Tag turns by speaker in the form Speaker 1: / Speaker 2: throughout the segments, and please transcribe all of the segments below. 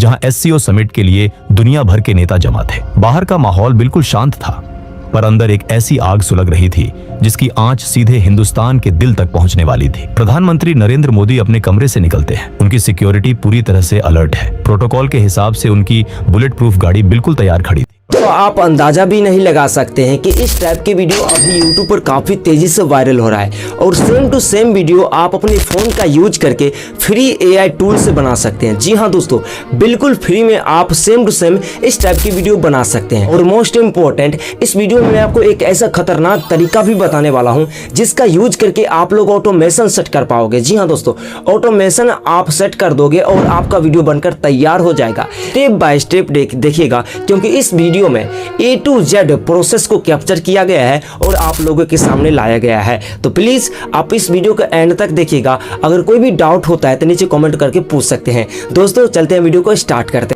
Speaker 1: जहां SCO summit के लिए दुनिया भर के नेता जमा थे। बाहर का माहौल बिल्कुल शांत था, पर अंदर एक ऐसी आग सुलग रही थी जिसकी आंच सीधे हिंदुस्तान के दिल तक पहुंचने वाली थी। प्रधानमंत्री नरेंद्र मोदी अपने कमरे से निकलते हैं। उनकी सिक्योरिटी पूरी तरह से अलर्ट है। प्रोटोकॉल के हिसाब से उनकी बुलेट प्रूफ गाड़ी बिल्कुल तैयार खड़ी थी।
Speaker 2: तो आप अंदाजा भी नहीं लगा सकते हैं कि इस टाइप की वीडियो अभी YouTube पर काफ़ी तेज़ी से वायरल हो रहा है और सेम टू सेम वीडियो आप अपने फ़ोन का यूज करके फ्री AI टूल से बना सकते हैं। जी हाँ दोस्तों, बिल्कुल फ्री में आप सेम टू सेम इस टाइप की वीडियो बना सकते हैं। और मोस्ट इम्पोर्टेंट, इस वीडियो में मैं आपको एक ऐसा खतरनाक तरीका भी बताने वाला हूँ जिसका यूज करके आप लोग ऑटोमेशन सेट कर पाओगे। जी हाँ दोस्तों, ऑटोमेशन आप सेट कर दोगे और आपका वीडियो बनकर तैयार हो जाएगा। स्टेप बाय स्टेप देखिएगा, क्योंकि इस वीडियो में A to Z प्रोसेस को कैप्चर किया गया है और आप लोगों के सामने लाया गया है। तो प्लीज आप इस वीडियो के एंड तक देखिएगा। अगर कोई भी डाउट होता है तो नीचे कमेंट करके पूछ सकते हैं। दोस्तों चलते हैं, वीडियो को स्टार्ट करते हैं।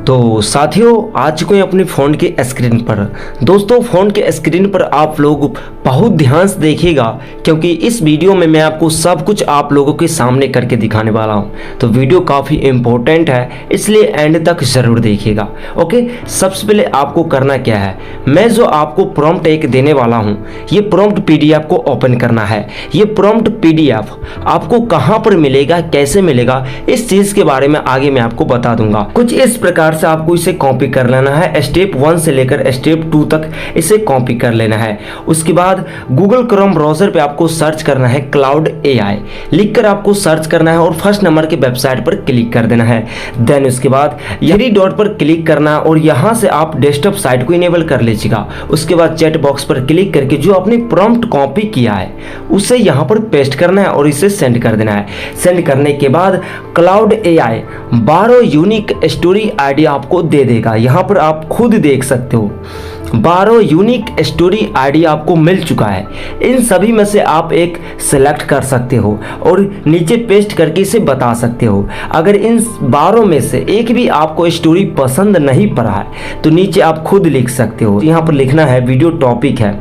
Speaker 2: तो साथियों, आ चुके हैं अपने फ़ोन के स्क्रीन पर। दोस्तों फ़ोन के स्क्रीन पर आप लोग बहुत ध्यान से देखिएगा, क्योंकि इस वीडियो में मैं आपको सब कुछ आप लोगों के सामने करके दिखाने वाला हूं। तो वीडियो काफ़ी इम्पोर्टेंट है, इसलिए एंड तक ज़रूर देखिएगा। ओके, सबसे पहले आपको करना क्या है, मैं जो आपको प्रॉम्प्ट एक देने वाला हूँ, ये प्रॉम्प्ट PDF को ओपन करना है। ये प्रॉम्प्ट PDF आपको कहाँ पर मिलेगा, कैसे मिलेगा, इस चीज़ के बारे में आगे मैं आपको बता दूंगा। कुछ इस प्रकार से आपको इसे कॉपी कर लेना है। स्टेप 1 से लेकर स्टेप 2 तक इसे कॉपी कर लेना है। उसके बाद गूगल क्रोम ब्राउजर पे आपको सर्च करना है क्लाउड AI लिखकर आपको सर्च करना है और फर्स्ट नंबर के वेबसाइट पर क्लिक कर देना है। देन उसके बाद थ्री डॉट पर क्लिक करना है और यहाँ से आप डेस्कटॉप साइट को इनेबल कर लीजिएगा। उसके बाद चैट बॉक्स पर क्लिक करके जो आपने प्रॉम्प्ट कॉपी किया है उसे यहाँ पर पेस्ट करना है और इसे सेंड कर देना है। सेंड करने के बाद cloud AI 12 unique story idea आपको दे देगा। यहाँ पर आप खुद देख सकते हो 12 यूनिक स्टोरी आइडिया आपको मिल चुका है। इन सभी में से आप एक सेलेक्ट कर सकते हो और नीचे पेस्ट करके इसे बता सकते हो। अगर इन 12 में से एक भी आपको स्टोरी पसंद नहीं पड़ा है तो नीचे आप खुद लिख सकते हो। यहाँ पर लिखना है वीडियो टॉपिक है,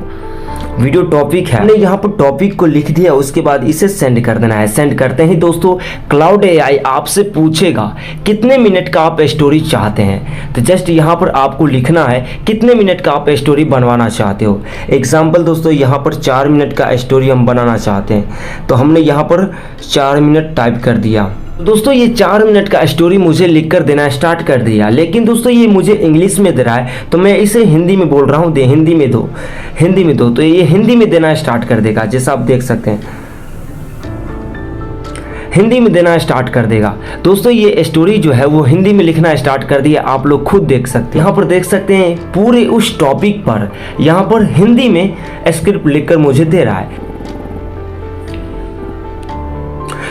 Speaker 2: वीडियो टॉपिक है। हमने यहाँ पर टॉपिक को लिख दिया, उसके बाद इसे सेंड कर देना है। सेंड करते ही दोस्तों क्लाउड AI आपसे पूछेगा कितने मिनट का आप स्टोरी चाहते हैं। तो जस्ट यहाँ पर आपको लिखना है कितने मिनट का आप स्टोरी बनवाना चाहते हो। एग्जाम्पल दोस्तों, यहाँ पर 4 मिनट का स्टोरी हम बनाना चाहते हैं, तो हमने यहाँ पर 4 मिनट टाइप कर दिया। दोस्तों ये 4 मिनट का स्टोरी मुझे लिख कर देना स्टार्ट कर दिया, लेकिन दोस्तों ये मुझे इंग्लिश में दे रहा है तो मैं इसे हिंदी में बोल रहा हूँ, हिंदी में दो, हिंदी में दो। तो ये हिंदी में देना स्टार्ट कर देगा, जैसा आप देख सकते हैं हिंदी में देना स्टार्ट कर देगा। दोस्तों ये स्टोरी जो है वो हिंदी में लिखना स्टार्ट कर दिया, आप लोग खुद देख सकते हैं। यहाँ पर देख सकते हैं पूरे उस टॉपिक पर यहाँ पर हिंदी में स्क्रिप्ट लिखकर मुझे दे रहा है।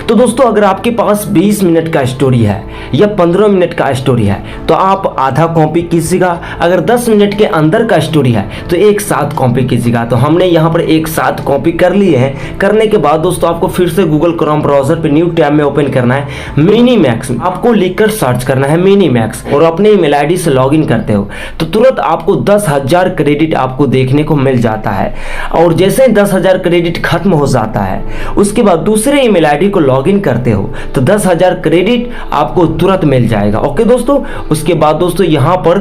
Speaker 2: तो दोस्तों अगर आपके पास 20 मिनट का स्टोरी है या 15 मिनट का स्टोरी है तो आप आधा कॉपी कीजिएगा। अगर 10 मिनट के अंदर का स्टोरी है तो एक साथ कॉपी कीजिएगा। तो हमने यहाँ पर एक साथ कॉपी कर लिए हैं। करने के बाद दोस्तों आपको फिर से गूगल क्रोम ब्राउजर पे न्यू टैब में ओपन करना है मिनीमैक्स, आपको लिखकर सर्च करना है मिनीमैक्स और अपने ईमेल आईडी से लॉगिन करते हो तो तुरंत आपको 10,000 क्रेडिट आपको देखने को मिल जाता है। और जैसे 10,000 क्रेडिट खत्म हो जाता है उसके बाद दूसरे ईमेल आईडी को लॉगिन करते हो तो 10,000 क्रेडिट आपको तुरंत मिल जाएगा। ओके दोस्तों, उसके बाद दोस्तों यहाँ पर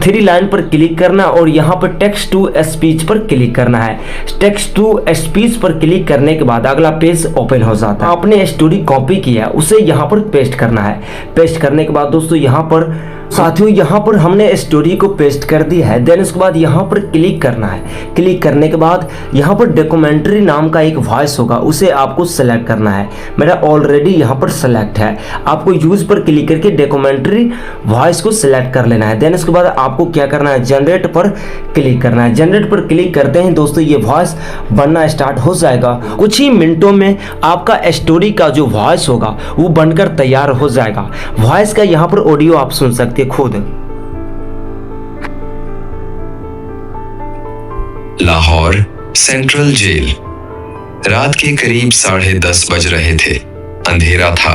Speaker 2: 3 लाइन पर क्लिक करना और यहाँ पर टेक्स्ट टू स्पीच पर क्लिक करना है। टेक्स्ट टू स्पीच पर क्लिक करने के बाद अगला पेज ओपन हो जाता है। आपने स्टोरी कॉपी किया उसे यहाँ पर पेस्ट करना है। पेस्ट करने के बाद दोस्तों यहाँ पर साथियों यहाँ पर हमने स्टोरी को पेस्ट कर दी है। देन उसके बाद यहाँ पर क्लिक करना है। क्लिक करने के बाद यहाँ पर डॉक्यूमेंट्री नाम का एक वॉइस होगा, उसे आपको सेलेक्ट करना है। मेरा ऑलरेडी यहाँ पर सेलेक्ट है। आपको यूज पर क्लिक करके डॉक्यूमेंट्री वॉइस को सिलेक्ट कर लेना है। देन उसके बाद आपको क्या करना है, जनरेट पर क्लिक करना है। जनरेट पर क्लिक करते हैं दोस्तों ये वॉइस बनना स्टार्ट हो जाएगा। कुछ ही मिनटों में आपका स्टोरी का जो वॉइस होगा वो बनकर तैयार हो जाएगा। वॉइस का यहाँ पर ऑडियो आप सुन सकते खुद।
Speaker 3: Lahore central jail. रात के करीब 10:30 बज रहे थे। अंधेरा था,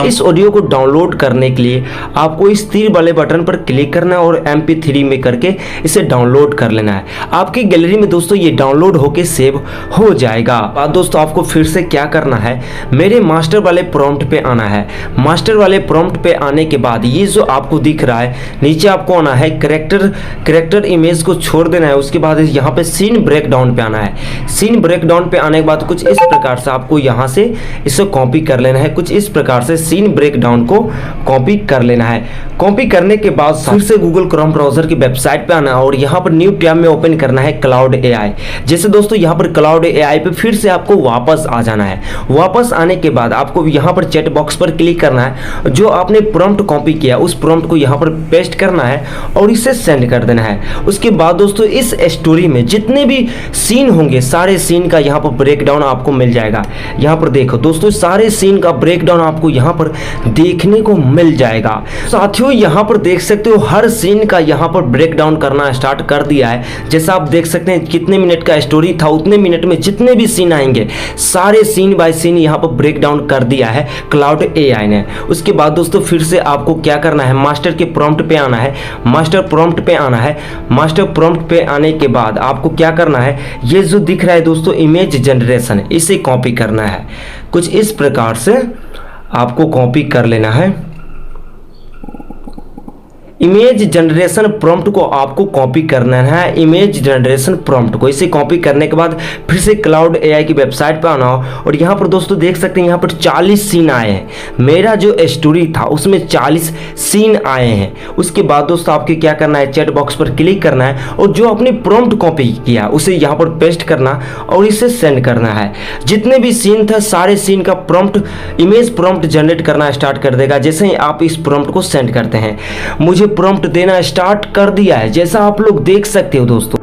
Speaker 2: इस ऑडियो को डाउनलोड करने के लिए आपको इस तीर वाले बटन पर क्लिक करना है और MP3 में करके इसे डाउनलोड कर लेना है। आपकी गैलरी में दोस्तों ये डाउनलोड होके सेव हो जाएगा। अब दोस्तों आपको फिर से क्या करना है, मेरे मास्टर वाले प्रॉम्प्ट पे आना है। मास्टर वाले प्रॉम्प्ट पे आने के बाद ये जो आपको दिख रहा है नीचे आपको आना है, करेक्टर इमेज को छोड़ देना है। उसके बाद यहाँ पे सीन ब्रेकडाउन पे आना है। सीन ब्रेकडाउन पे आने के बाद कुछ इस प्रकार से आपको यहाँ से इसे कॉपी कर लेना है। कुछ इस प्रकार से सीन ब्रेकडाउन को कॉपी कर लेना है। कॉपी करने के बाद फिर से गूगल क्रोम ब्राउजर की वेबसाइट पे आना है और यहाँ पर न्यू टैब में ओपन करना है क्लाउड AI। जैसे दोस्तों यहाँ पर क्लाउड AI पे फिर से आपको वापस आ जाना है। वापस आने के बाद आपको यहाँ पर चैट बॉक्स पर क्लिक करना है। जो आपने प्रॉम्प्ट कॉपी किया उस प्रॉम्प्ट को यहाँ पर पेस्ट करना है और इसे सेंड कर देना है। उसके बाद दोस्तों इस स्टोरी में जितने भी सीन होंगे सारे सीन का यहाँ पर ब्रेकडाउन आपको मिल जाएगा। यहाँ पर देखो दोस्तों सारे सीन का ब्रेकडाउन आपको यहाँ पर देखने को मिल जाएगा। साथियों यहाँ पर देख सकते हो हर सीन का यहाँ पर ब्रेकडाउन करना स्टार्ट कर दिया है। जैसा आप देख सकते हैं कितने मिनट का स्टोरी था उतने मिनट में जितने भी सीन आएंगे सारे सीन बाय सीन यहाँ पर ब्रेकडाउन कर दिया है क्लाउड AI ने। उसके बाद दोस्तों फिर से आपको क्या करना है, मास्टर के प्रॉम्प्ट पे आना है। मास्टर प्रॉम्प्ट पे आना है। मास्टर प्रॉम्प्ट पे आने के बाद आपको क्या करना है, ये जो दिख रहा है दोस्तों इमेज जनरेशन, इसे कॉपी करना है। कुछ इस प्रकार से आपको कॉपी कर लेना है। इमेज जनरेशन प्रॉम्प्ट को आपको कॉपी करना है। इमेज जनरेशन प्रॉम्प्ट को इसे कॉपी करने के बाद फिर से क्लाउड AI की वेबसाइट पर आना हो और यहाँ पर दोस्तों देख सकते हैं यहाँ पर 40 सीन आए हैं। मेरा जो स्टोरी था उसमें 40 सीन आए हैं। उसके बाद दोस्तों आपके क्या करना है, चैट बॉक्स पर क्लिक करना है और जो आपने प्रॉम्प्ट कॉपी किया उसे यहाँ पर पेस्ट करना और इसे सेंड करना है। जितने भी सीन था सारे सीन का प्रॉम्प्ट इमेज प्रॉम्प्ट जनरेट करना स्टार्ट कर देगा। जैसे ही आप इस प्रॉम्प्ट को सेंड करते हैं मुझे प्रॉम्प्ट देना स्टार्ट कर दिया है, जैसा आप लोग देख सकते हो दोस्तों।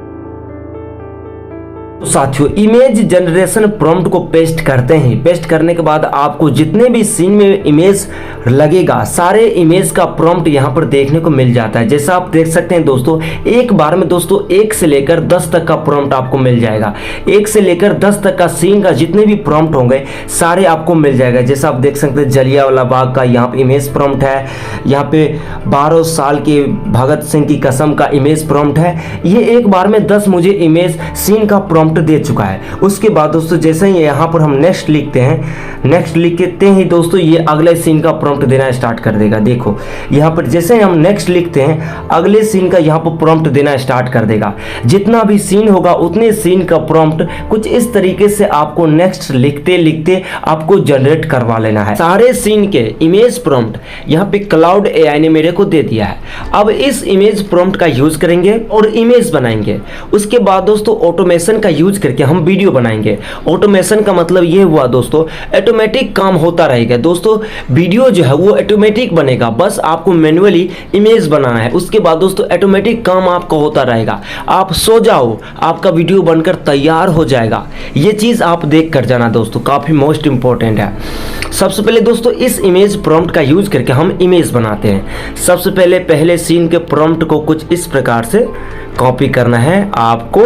Speaker 2: साथियों इमेज जनरेशन प्रॉम्प्ट को पेस्ट करते हैं। पेस्ट करने के बाद आपको जितने भी सीन में इमेज लगेगा सारे इमेज का प्रॉम्प्ट यहाँ पर देखने को मिल जाता है। जैसा आप देख सकते हैं दोस्तों एक बार में दोस्तों 1 से लेकर 10 तक का प्रॉम्प्ट आपको मिल जाएगा। 1 से लेकर 10 तक का सीन का जितने भी प्रॉम्प्ट होंगे सारे आपको मिल जाएगा। जैसा आप देख सकते हैं जलियांवाला बाग का यहाँ पे इमेज प्रॉम्प्ट है। यहाँ पे 12 साल के भगत सिंह की कसम का इमेज प्रॉम्प्ट है। ये एक बार में 10 मुझे इमेज सीन का प्रॉम्प्ट दे चुका है। उसके बाद दोस्तों जैसे ही यहाँ पर हम नेक्स्ट लिखते हैं, नेक्स्ट लिखते ही दोस्तों ये अगले सीन का प्रॉम्प्ट देना स्टार्ट कर देगा। देखो यहाँ पर जैसे ही हम नेक्स्ट लिखते हैं अगले सीन का यहाँ पर प्रॉम्प्ट देना स्टार्ट कर देगा। जितना भी सीन होगा उतने सीन का प्रॉम्प्ट कुछ इस तरीके से आपको नेक्स्ट लिखते लिखते आपको जनरेट करवा लेना है। सारे सीन के इमेज प्रॉम्प्ट यहाँ पे क्लाउड AI ने मेरे को दे दिया है। अब इस इमेज प्रॉम्प्ट का यूज करेंगे और इमेज बनाएंगे। उसके बाद दोस्तों ऑटोमेशन का यूज करके हम वीडियो बनाएंगे। ऑटोमेशन का मतलब ये हुआ दोस्तों ऑटोमेटिक काम होता रहेगा। दोस्तों वीडियो जो है वो ऑटोमेटिक बनेगा, बस आपको मैन्युअली इमेज बनाना है। उसके बाद दोस्तों ऑटोमेटिक काम आपका होता रहेगा। आप सो जाओ आपका वीडियो बनकर तैयार हो जाएगा। ये चीज़ आप देख कर जाना दोस्तों, काफ़ी मोस्ट इंपॉर्टेंट है। सबसे पहले दोस्तों इस इमेज प्रॉम्प्ट का यूज करके हम इमेज बनाते हैं। सबसे पहले सीन के प्रॉम्प्ट को कुछ इस प्रकार से कॉपी करना है। आपको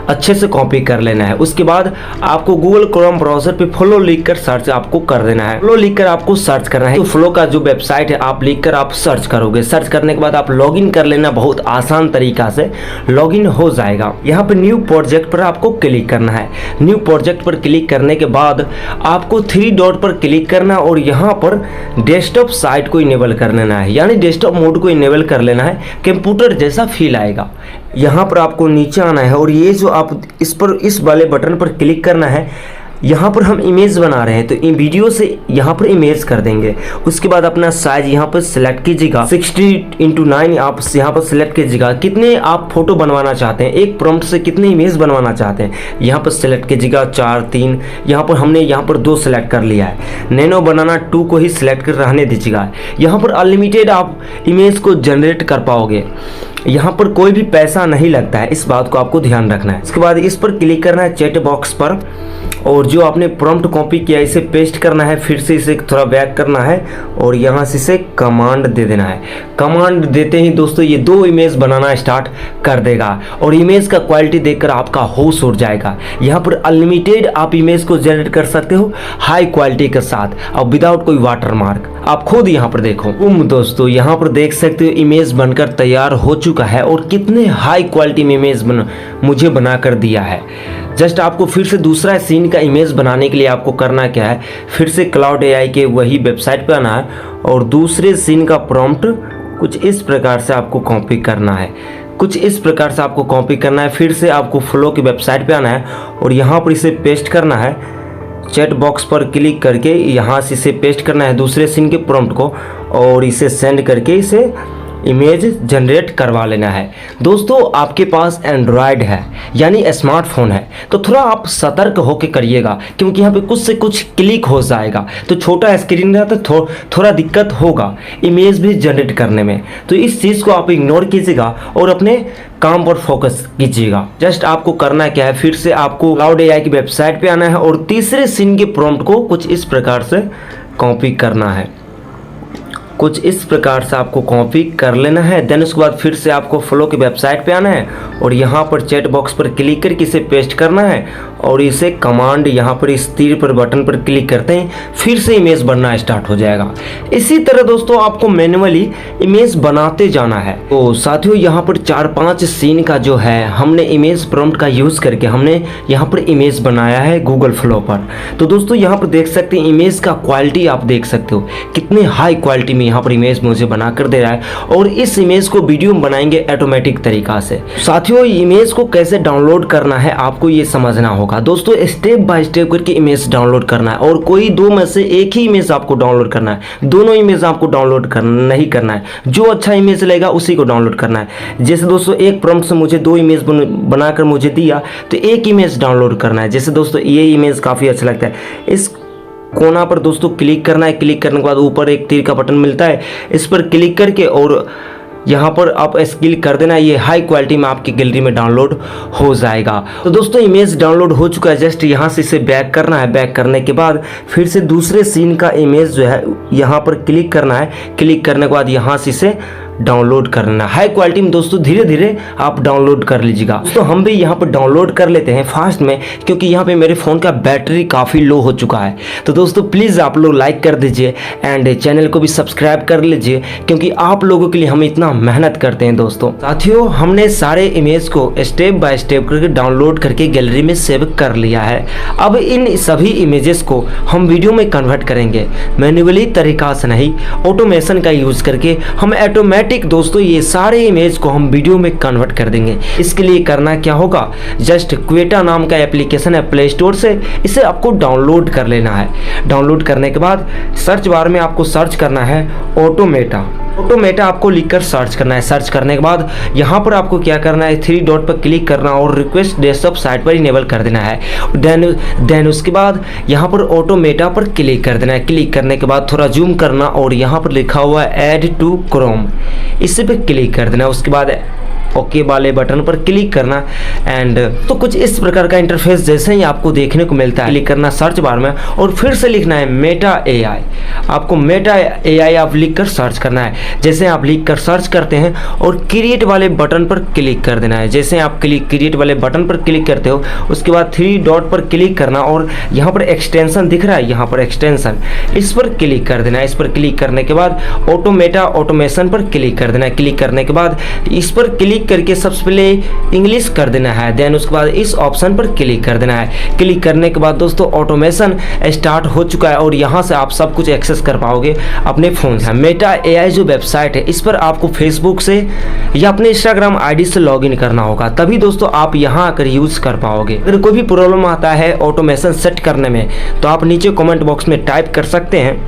Speaker 2: अच्छे से कॉपी कर लेना है। उसके बाद आपको गूगल क्रोम ब्राउजर पे फ्लो लिखकर सर्च आपको कर देना है। फ्लो लिखकर आपको सर्च करना है। तो फ्लो का जो वेबसाइट है आप लिखकर आप सर्च करोगे। सर्च करने के बाद आप लॉगिन कर लेना, बहुत आसान तरीका से लॉगिन हो जाएगा। यहाँ पे न्यू प्रोजेक्ट पर आपको क्लिक करना है। न्यू प्रोजेक्ट पर क्लिक करने के बाद आपको 3 डॉट पर क्लिक करना और यहाँ पर डेस्कटॉप साइट को इनेबल कर लेना है, यानी डेस्कटॉप मोड को इनेबल कर लेना है। कंप्यूटर जैसा फील आएगा। यहाँ पर आपको नीचे आना है और ये जो आप इस वाले बटन पर क्लिक करना है। यहाँ पर हम इमेज बना रहे हैं तो इन वीडियो से यहाँ पर इमेज कर देंगे। उसके बाद अपना साइज यहाँ पर सिलेक्ट कीजिएगा। 60x9 आप यहाँ पर सिलेक्ट कीजिएगा। कितने आप फोटो बनवाना चाहते हैं, एक प्रॉम्प्ट से कितने इमेज बनवाना चाहते हैं यहाँ पर सिलेक्ट कीजिएगा। 4, 3 यहाँ पर हमने यहाँ पर 2 सिलेक्ट कर लिया है। नैनो बनाना 2 को ही सिलेक्ट कर रहने दीजिएगा। यहाँ पर अनलिमिटेड आप इमेज को जनरेट कर पाओगे। यहाँ पर कोई भी पैसा नहीं लगता है, इस बात को आपको ध्यान रखना है। इसके बाद इस पर क्लिक करना है चैट बॉक्स पर और जो आपने प्रॉम्प्ट कॉपी किया इसे पेस्ट करना है। फिर से इसे थोड़ा बैक करना है और यहाँ से इसे कमांड दे देना है। कमांड देते ही दोस्तों ये 2 इमेज बनाना स्टार्ट कर देगा और इमेज का क्वालिटी देखकर आपका होश उड़ जाएगा। यहाँ पर अनलिमिटेड आप इमेज को जनरेट कर सकते हो हाई क्वालिटी के साथ और विदाउट कोई वाटरमार्क। आप खुद यहाँ पर देखो। दोस्तों यहाँ पर देख सकते हो इमेज बनकर तैयार हो चुका है और कितने हाई क्वालिटी में इमेज मुझे बना कर दिया है। जस्ट आपको फिर से दूसरा सीन का इमेज बनाने के लिए आपको करना क्या है, फिर से क्लाउड एआई के वही वेबसाइट पे आना है और दूसरे सीन का प्रॉम्प्ट कुछ इस प्रकार से आपको कॉपी करना है। कुछ इस प्रकार से आपको कॉपी करना है। फिर से आपको फ्लो की वेबसाइट पे आना है और यहाँ पर इसे पेस्ट करना है। चैट बॉक्स पर क्लिक करके यहाँ से इसे पेस्ट करना है दूसरे सीन के प्रॉम्प्ट को और इसे सेंड करके इसे इमेज जनरेट करवा लेना है। दोस्तों आपके पास एंड्रॉयड है यानी स्मार्टफोन है तो थोड़ा आप सतर्क होकर करिएगा, क्योंकि यहाँ पे कुछ से कुछ क्लिक हो जाएगा तो छोटा स्क्रीन रहता तो थोड़ा दिक्कत होगा इमेज भी जनरेट करने में। तो इस चीज़ को आप इग्नोर कीजिएगा और अपने काम पर फोकस कीजिएगा। जस्ट आपको करना क्या है, फिर से आपको क्लाउड एआई की वेबसाइट पे आना है और तीसरे सीन के प्रॉम्प्ट को कुछ इस प्रकार से कॉपी करना है। कुछ इस प्रकार से आपको कॉपी कर लेना है। देन उसके बाद फिर से आपको फ्लो की वेबसाइट पे आना है और यहाँ पर चैट बॉक्स पर क्लिक करके इसे पेस्ट करना है और इसे कमांड यहाँ पर इस तीर पर बटन पर क्लिक करते हैं फिर से इमेज बनना स्टार्ट हो जाएगा। इसी तरह दोस्तों आपको मैन्युअली इमेज बनाते जाना है। तो साथियों यहाँ पर 4-5 सीन का जो है हमने इमेज प्रॉम्प्ट का यूज़ करके हमने यहाँ पर इमेज बनाया है गूगल फ्लो पर। तो दोस्तों यहाँ पर देख सकते हैं इमेज का क्वालिटी आप देख सकते हो कितने हाई क्वालिटी में यहाँ पर इमेज मुझे बना कर दे रहा है और इस इमेज को वीडियो में बनाएंगे ऑटोमेटिक तरीका से। साथियों इमेज को कैसे डाउनलोड करना है आपको ये समझना होगा। दोस्तों स्टेप बाय स्टेप करके इमेज डाउनलोड करना है और कोई दो में से एक ही इमेज आपको डाउनलोड करना है। दोनों इमेज आपको डाउनलोड नहीं करना है, जो अच्छा इमेज लेगा उसी को डाउनलोड करना है। जैसे दोस्तों एक प्रॉम्प्ट से मुझे 2 इमेज बनाकर मुझे दिया तो एक इमेज डाउनलोड करना है। जैसे दोस्तों ये इमेज काफ़ी अच्छा लगता है, इस कोना पर दोस्तों क्लिक करना है। क्लिक करने के बाद ऊपर एक तीर का बटन मिलता है, इस पर क्लिक करके और यहाँ पर आप क्लिक कर देना, ये हाई क्वालिटी में आपकी गैलरी में डाउनलोड हो जाएगा। तो दोस्तों इमेज डाउनलोड हो चुका है। जस्ट यहाँ से इसे बैक करना है। बैक करने के बाद फिर से दूसरे सीन का इमेज जो है यहाँ पर क्लिक करना है। क्लिक करने के बाद यहाँ से इसे डाउनलोड करना हाई क्वालिटी में। दोस्तों धीरे धीरे आप डाउनलोड कर लीजिएगा। दोस्तों हम भी यहाँ पर डाउनलोड कर लेते हैं फास्ट में, क्योंकि यहाँ पे मेरे फ़ोन का बैटरी काफ़ी लो हो चुका है। तो दोस्तों प्लीज़ आप लोग लाइक कर दीजिए एंड चैनल को भी सब्सक्राइब कर लीजिए, क्योंकि आप लोगों के लिए हम इतना मेहनत करते हैं। दोस्तों साथियों हमने सारे इमेज को स्टेप बाय स्टेप करके डाउनलोड करके गैलरी में सेव कर लिया है। अब इन सभी इमेजेस को हम वीडियो में कन्वर्ट करेंगे मैन्युअली तरीका से नहीं, ऑटोमेशन का यूज़ करके हम ऑटोमेटिक दोस्तों ये सारे इमेज को हम वीडियो में कन्वर्ट कर देंगे। इसके लिए करना क्या होगा, जस्ट क्वेटा नाम का एप्लीकेशन है प्ले स्टोर से, इसे आपको डाउनलोड कर लेना है। डाउनलोड करने के बाद सर्च बार में आपको सर्च करना है ऑटोमेटा। ऑटोमेटा आपको लिखकर सर्च करना है। सर्च करने के बाद यहाँ पर आपको क्या करना है, 3 डॉट पर क्लिक करना और रिक्वेस्ट डेस्कटॉप साइट पर इनेबल कर देना है। देन उसके बाद यहाँ पर ऑटोमेटा पर क्लिक कर देना है। क्लिक करने के बाद थोड़ा जूम करना और यहाँ पर लिखा हुआ है ऐड टू क्रोम, इसी पे क्लिक कर देना। उसके बाद ओके वाले बटन पर क्लिक करना एंड तो कुछ इस प्रकार का इंटरफेस जैसे ही आपको देखने को मिलता है। क्लिक करना सर्च बार में और फिर से लिखना है मेटा एआई। आपको मेटा एआई आप लिख कर सर्च करना है। जैसे आप लिख कर सर्च करते हैं और क्रिएट वाले बटन पर क्लिक कर देना है। जैसे आप क्रिएट वाले बटन पर क्लिक करते हो उसके बाद 3 डॉट पर क्लिक करना और यहाँ पर एक्सटेंशन दिख रहा है, यहाँ पर एक्सटेंशन, इस पर क्लिक कर देना है। इस पर क्लिक करने के बाद ऑटोमेटा ऑटोमेशन पर क्लिक कर देना है। क्लिक करने के बाद इस पर क्लिक करके सबसे पहले इंग्लिश कर देना है। देन उसके बाद इस ऑप्शन पर क्लिक कर देना है। क्लिक करने के बाद दोस्तों ऑटोमेशन स्टार्ट हो चुका है और यहाँ से आप सब कुछ एक्सेस कर पाओगे अपने फोन से। मेटा एआई जो वेबसाइट है इस पर आपको फेसबुक से या अपने इंस्टाग्राम आईडी से लॉगिन करना होगा, तभी दोस्तों आप यहाँ आकर यूज कर पाओगे। अगर कोई भी प्रॉब्लम आता है ऑटोमेशन सेट करने में तो आप नीचे कमेंट बॉक्स में टाइप कर सकते हैं,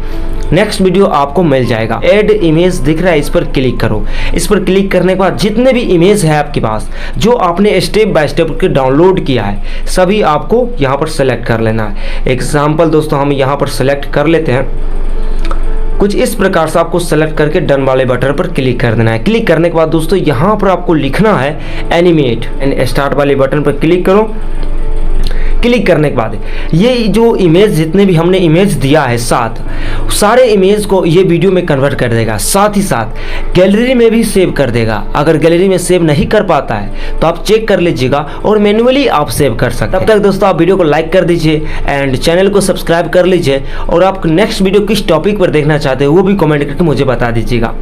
Speaker 2: नेक्स्ट वीडियो आपको मिल जाएगा। ऐड इमेज दिख रहा है, इस पर क्लिक करो। इस पर क्लिक करने के बाद जितने भी इमेज है आपके पास जो आपने स्टेप बाय स्टेप के डाउनलोड किया है सभी आपको यहाँ पर सेलेक्ट कर लेना है। एग्जाम्पल दोस्तों हम यहाँ पर सेलेक्ट कर लेते हैं। कुछ इस प्रकार से आपको सेलेक्ट करके डन वाले बटन पर क्लिक कर देना है। क्लिक करने के बाद दोस्तों यहाँ पर आपको लिखना है एनिमेट एंड स्टार्ट वाले बटन पर क्लिक करो। क्लिक करने के बाद ये जो इमेज जितने भी हमने इमेज दिया है सारे इमेज को ये वीडियो में कन्वर्ट कर देगा, साथ ही साथ गैलरी में भी सेव कर देगा। अगर गैलरी में सेव नहीं कर पाता है तो आप चेक कर लीजिएगा और मैन्युअली आप सेव कर सकते हैं। तब तक दोस्तों आप वीडियो को लाइक कर दीजिए एंड चैनल को सब्सक्राइब कर लीजिए, और आप नेक्स्ट वीडियो किस टॉपिक पर देखना चाहते हैं वो भी कमेंट करके मुझे बता दीजिएगा।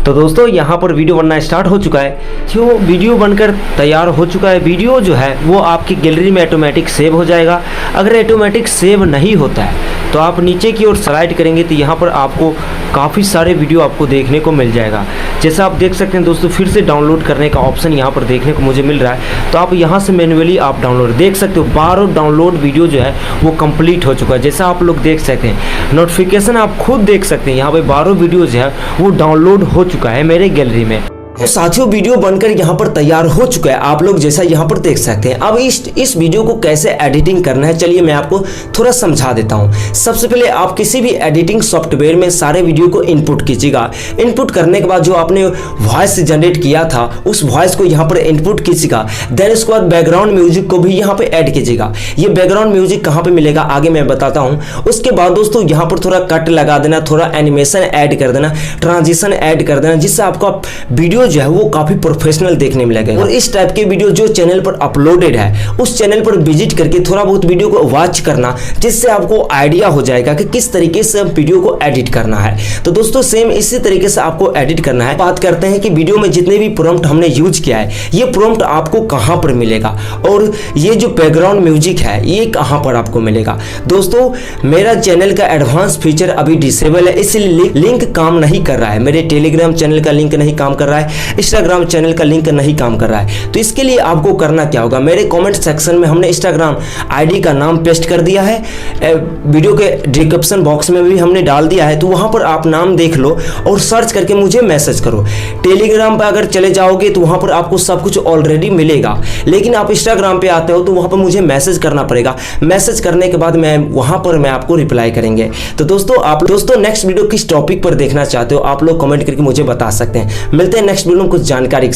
Speaker 2: तो दोस्तों यहाँ पर वीडियो बनना स्टार्ट हो चुका है, जो वीडियो बनकर तैयार हो चुका है। वीडियो जो है वो आपकी गैलरी में ऑटोमेटिक सेव हो जाएगा। अगर ऑटोमेटिक सेव नहीं होता है तो आप नीचे की ओर स्लाइड करेंगे तो यहाँ पर आपको काफ़ी सारे वीडियो आपको देखने को मिल जाएगा। जैसा आप देख सकते हैं दोस्तों, फिर से डाउनलोड करने का ऑप्शन यहाँ पर देखने को मुझे मिल रहा है, तो आप यहाँ से मैन्युअली आप डाउनलोड देख सकते हो। 12 डाउनलोड वीडियो जो है वो कंप्लीट हो चुका है। जैसा आप लोग देख सकते हैं, नोटिफिकेशन आप खुद देख सकते हैं, यहाँ पे 12 वीडियो जो है वो डाउनलोड हो चुका है मेरे गैलरी में। तो साथियों वीडियो बनकर यहाँ पर तैयार हो चुका है, आप लोग जैसा यहाँ पर देख सकते हैं। अब इस वीडियो को कैसे एडिटिंग करना है चलिए मैं आपको थोड़ा समझा देता हूँ। सबसे पहले आप किसी भी एडिटिंग सॉफ्टवेयर में सारे वीडियो को इनपुट कीजिएगा। इनपुट करने के बाद जो आपने वॉइस जनरेट किया था उस वॉइस को यहाँ पर इनपुट कीजिएगा। देन उसके बाद बैकग्राउंड म्यूजिक को भी यहाँ पे ऐड कीजिएगा। ये बैकग्राउंड म्यूजिक कहाँ पे मिलेगा आगे मैं बताता हूँ। उसके बाद दोस्तों यहाँ पर थोड़ा कट लगा देना, थोड़ा एनिमेशन ऐड कर देना, ट्रांजिशन ऐड कर देना, जिससे आपका वीडियो जो है वो काफी प्रोफेशनल देखने में लगेगा। और इस टाइप के वीडियो जो चैनल पर अपलोडेड है उस चैनल पर विजिट करके थोड़ा बहुत वीडियो को वॉच करना, जिससे आपको आइडिया हो जाएगा कि किस तरीके से वीडियो को एडिट करना है। तो दोस्तों सेम इसी तरीके से आपको एडिट करना है। बात करते हैं कि वीडियो में जितने भी प्रॉम्प्ट हमने यूज किया है ये प्रॉम्प्ट आपको कहां पर मिलेगा, और ये जो बैकग्राउंड म्यूजिक है ये कहां पर आपको मिलेगा। दोस्तों मेरा चैनल का एडवांस फीचर अभी डिसेबल है, इसलिए लिंक काम नहीं कर रहा है। मेरे टेलीग्राम चैनल का लिंक नहीं काम कर रहा है, इंस्टाग्राम चैनल का लिंक नहीं काम कर रहा है। तो इसके लिए आपको करना क्या होगा, मेरे कमेंट सेक्शन में हमने इंस्टाग्राम आईडी का नाम पेस्ट कर दिया है, वीडियो के डिस्क्रिप्शन बॉक्स में भी हमने डाल दिया है। तो वहां पर आप नाम देख लो और सर्च करके मुझे मैसेज करो। टेलीग्राम पर अगर चले जाओगे तो वहां पर आपको सब कुछ ऑलरेडी मिलेगा, लेकिन आप इंस्टाग्राम पे आते हो तो वहां पर मुझे मैसेज करना पड़ेगा। मैसेज करने के बाद वहां पर मैं आपको रिप्लाई करेंगे। तो दोस्तों नेक्स्ट वीडियो किस टॉपिक पर देखना चाहते हो आप लोग कमेंट करके मुझे बता सकते हैं। मिलते हैं नेक्स्ट वीडियो में कुछ जानकारी।